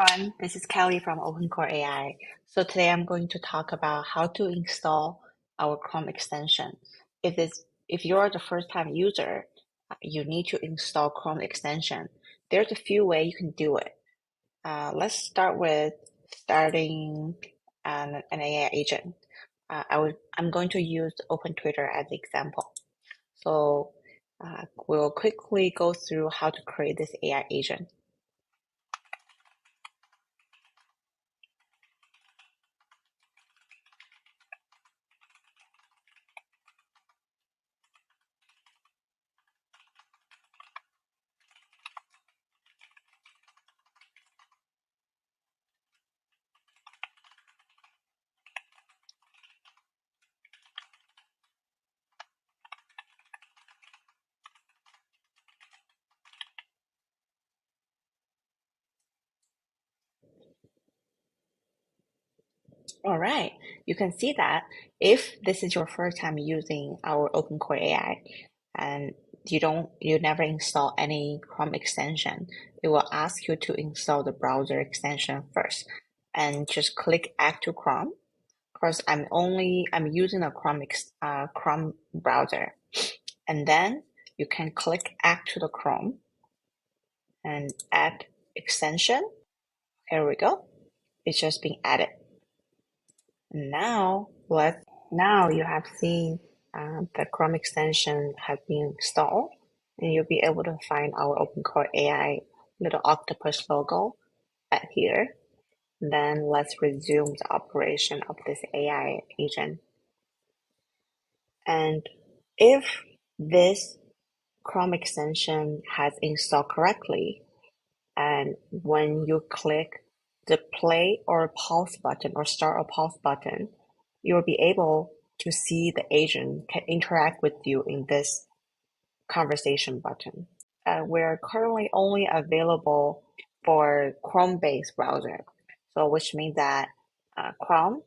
Everyone, this is Kelly from Opencore AI. So today I'm going to talk about how to install our Chrome extension. If you're the first time user, you need to install Chrome extension. There's a few ways you can do it. Let's start with starting an AI agent. I'm going to use OpenTwitter as an example. So we'll quickly go through how to create this AI agent. All right, you can see that if this is your first time using our OpenCore AI and you never install any Chrome extension, it will ask you to install the browser extension first and just click Add to Chrome. Of course, I'm using a Chrome browser, and then you can click Add to the Chrome and add extension. Here we go. It's just being added. Now you have seen the Chrome extension has been installed, and you'll be able to find our OpenCore AI little octopus logo at here. Then let's resume the operation of this AI agent. And if this Chrome extension has installed correctly, and when you click the play or pause button or start or pause button, you'll be able to see the agent can interact with you in this conversation button. We're currently only available for Chrome-based browser, so which means that Chrome,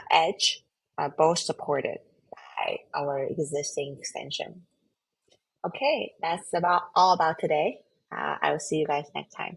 Edge are both supported by our existing extension. Okay, that's all about today. I will see you guys next time.